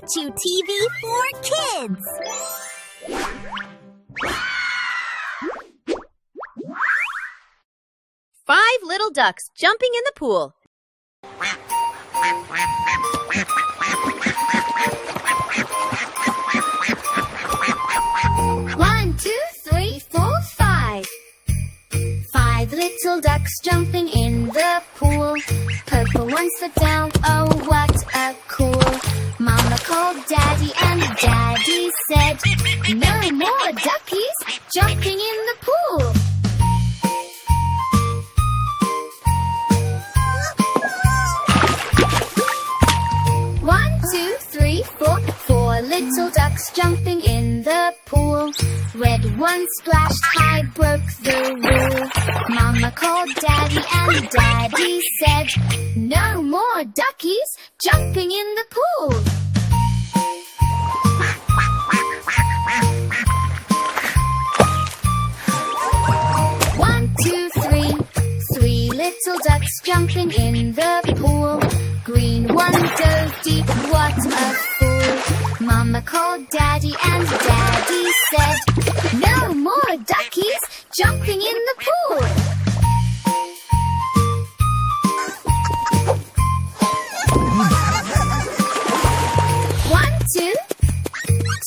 AchuTV4Kids. Five little ducks jumping in the pool. One, two, three, four, five. Five little ducks jumping in the pool. Purple one's foot down, oh what a cool. Mama called Daddy and Daddy said, no more duckies jumping in the pool. One, two, three, four. Four little ducks jumping in the pool. Red one splashed high, broke the rule. Mama called Daddy and Daddy said, no more duckies jumping in the pool. One, two, three. Three little ducks jumping in the pool. Green one dove deep, what a fool. Mama called Daddy and Daddy said, no more duckies jumping in the pool. One, two.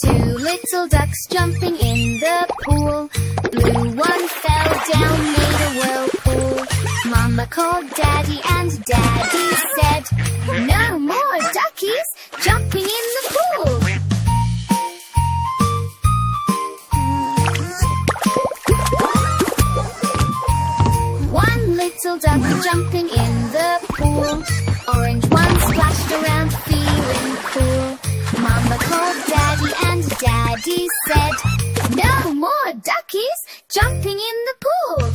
Two little ducks jumping in the pool. Blue one fell down, made a whirlpool. Mama called Daddy and Daddy said, no more duckies jumping in the pool. One little duck jumping in the pool. Orange one splashed around, feeling cool. Mama called Daddy and Daddy said, no more duckies jumping in the pool.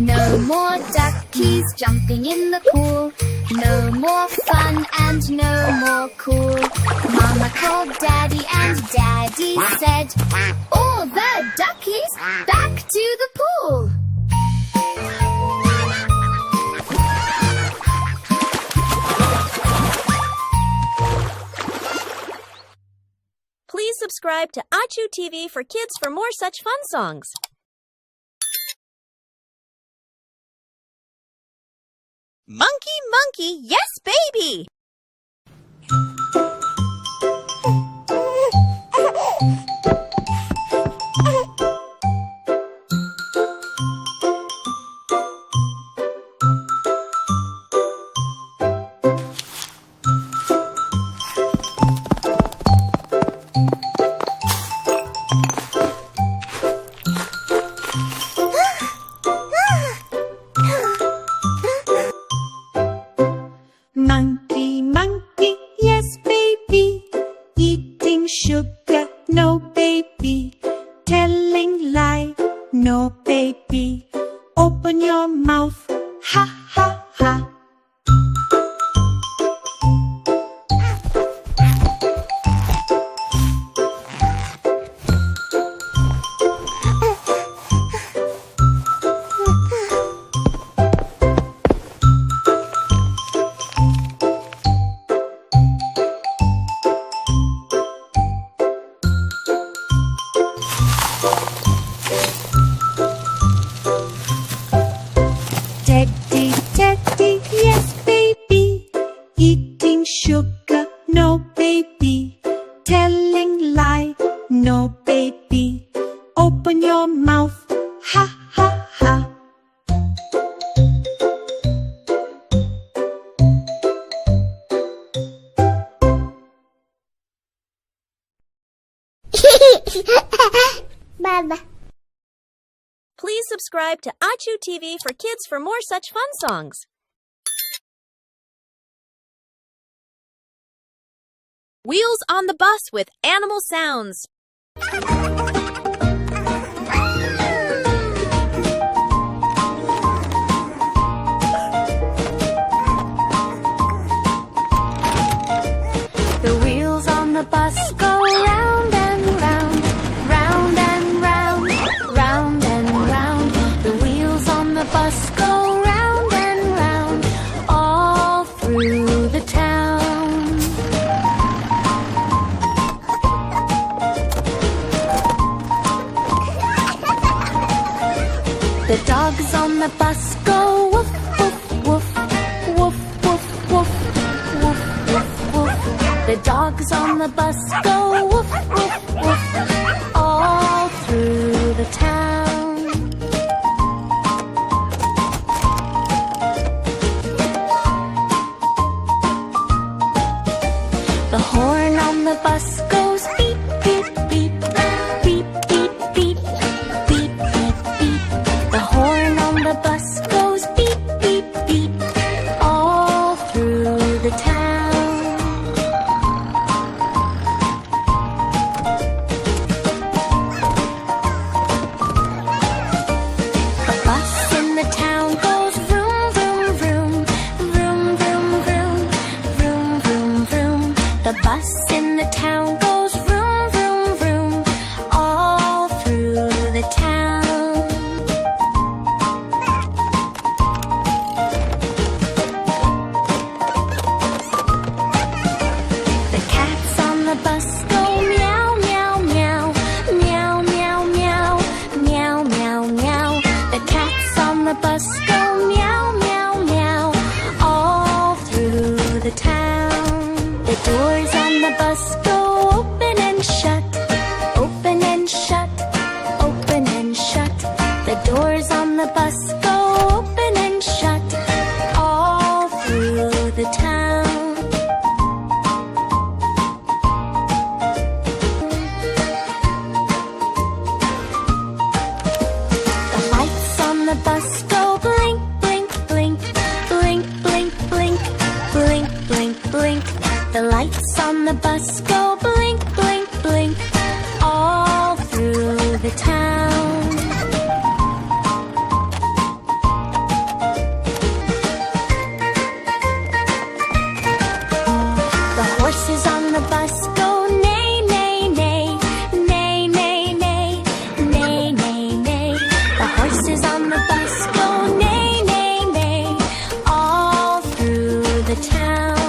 No more duckies jumping in the pool. No more fun and no more cool. Mama called Daddy and Daddy said, all the duckies back to the pool. Please subscribe to AchuTV4Kids for more such fun songs. Monkey, monkey, yes, baby! Monkey, monkey, yes, baby. Eating sugar, no, baby. Telling lie, no, baby. Open your mouth, ha, ha, ha. Teddy, Teddy, yes, baby. Eating sugar, no, baby. Telling lie, no, baby. Open your mouth, ha, ha, ha. Baba. Please subscribe to AchuTV4Kids for more such fun songs. Wheels on the bus with animal sounds. The wheels on the bus go round and round, round and round, round and round. The wheels on the bus go on the bus go woof, woof, woof, woof, woof, woof, woof, woof, woof. The dogs on the bus go woof, woof, woof, all through the town. The horn on the bus goes beep, beep, beep, beep, beep, beep, beep, beep, beep. The horn on the bus goes beep, beep, beep, all through the town. The bus in the town goes vroom, vroom, vroom, vroom, vroom, vroom, vroom, vroom, vroom. The bus in the town goes vroom, vroom, vroom, all through the town. The cats on the bus go meow, meow, meow, meow, meow, meow, meow, meow, meow. The cats on the bus go meow, meow, meow, all through the town. The doors on the bus go open and shut, open and shut, open and shut. The doors on the bus go open and shut, all through the town. The lights on the bus go blink, blink, blink, blink, blink, blink, blink, blink, blink. The lights on the bus go blink, blink, blink, all through the town. The horses on the bus go neigh, neigh, neigh, neigh, neigh, neigh, neigh, neigh, neigh. The horses on the bus go neigh, neigh, neigh, all through the town.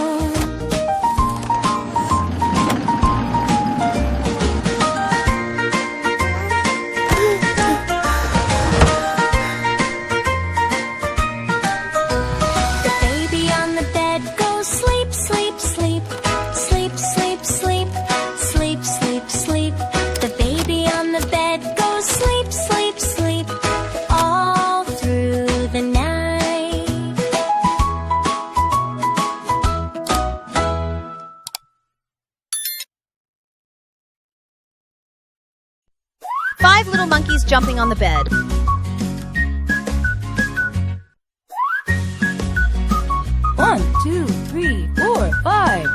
The baby on the bed goes sleep, sleep, sleep, sleep, sleep, sleep, sleep, sleep, sleep. The baby on the bed goes sleep, sleep, sleep, all through the night. Five little monkeys jumping on the bed. One, two, three, four, five.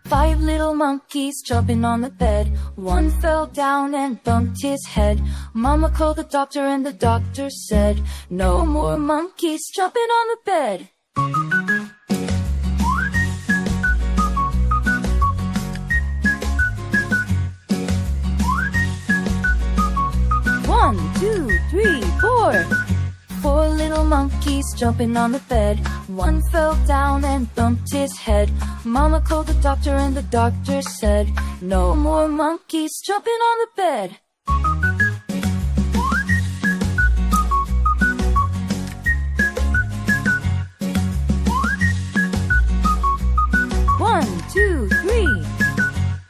Five little monkeys jumping on the bed. One fell down and bumped his head. Mama called the doctor and the doctor said, no more monkeys jumping on the bed. One, two, three, four. Four little monkeys jumping on the bed. One fell down and bumped his head. Mama called the doctor and the doctor said, no more monkeys jumping on the bed. One, two, three.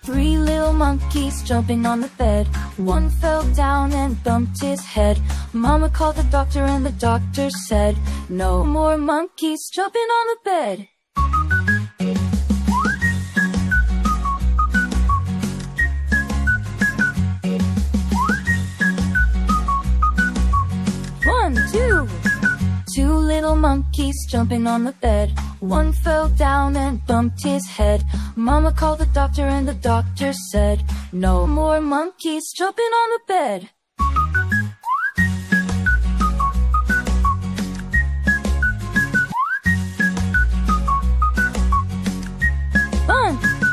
Three little monkeys jumping on the bed. One fell down and bumped his head. Mama called the doctor and the doctor said, no more monkeys jumping on the bed. One, two. Two little monkeys jumping on the bed. One fell down and bumped his head. Mama called the doctor and the doctor said, no more monkeys jumping on the bed.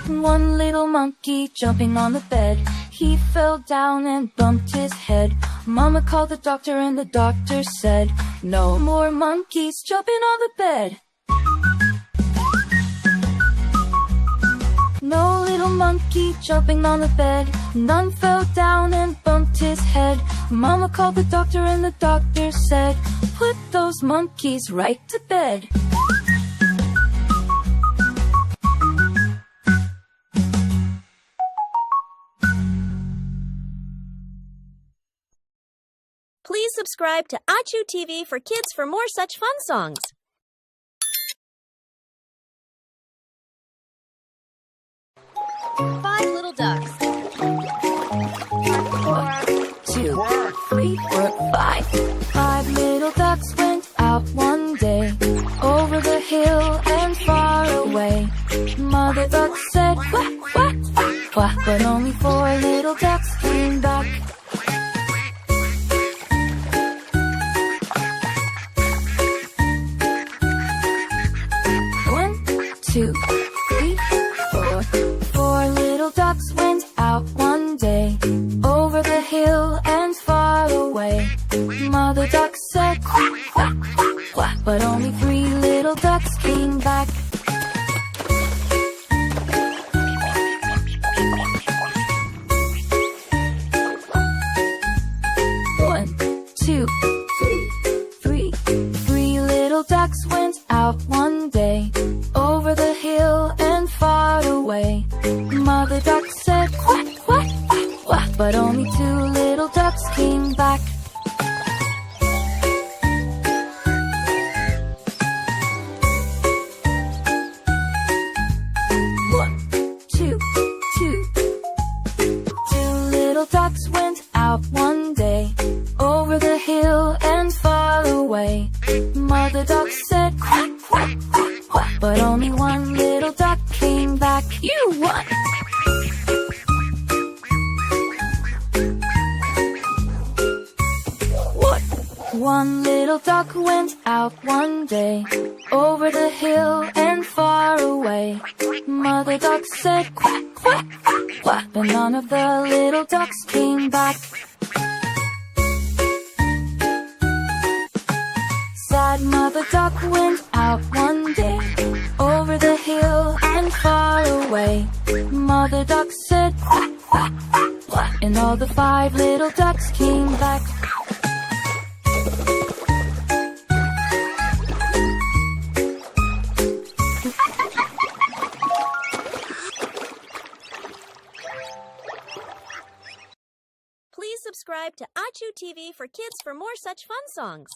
One little monkey jumping on the bed. He fell down and bumped his head. Mama called the doctor and the doctor said, no more monkeys jumping on the bed. No little monkey jumping on the bed. None fell down and bumped his head. Mama called the doctor and the doctor said, put those monkeys right to bed. Please subscribe to AchuTV4Kids for more such fun songs. Five little ducks. 2, 3, 4, 5. 5 little ducks went out one day, over the hill and far away. Mother duck said quack, quack, quack, quack, but only 4 little ducks came back. 1, 2, 3, 4. 4 little ducks went out one day, over the hill and far away. Mother duck said quack, quack, quack, quack, but only 3 little ducks came back. 1, 2, 3. 3 little ducks went out one day, over the hill and far away. Mother duck said quack, quack, quack, quack, but only 2 little ducks came back. 1, 2, 2. 2 little ducks went out one day, over the hill and far away. Mother duck said quack, quack, quack, quack, but only 1 little duck came back. You won! What? 1 little duck went out one day, over the hill and far away. Mother duck said quack, quack, quack, quack, but none of the little ducks came back. Sad mother duck went out one day, over the hill and far away. Mother duck said quack, quack, quack, quack, and all the 5 little ducks came back. Please subscribe to AchuTV4Kids for more such fun songs.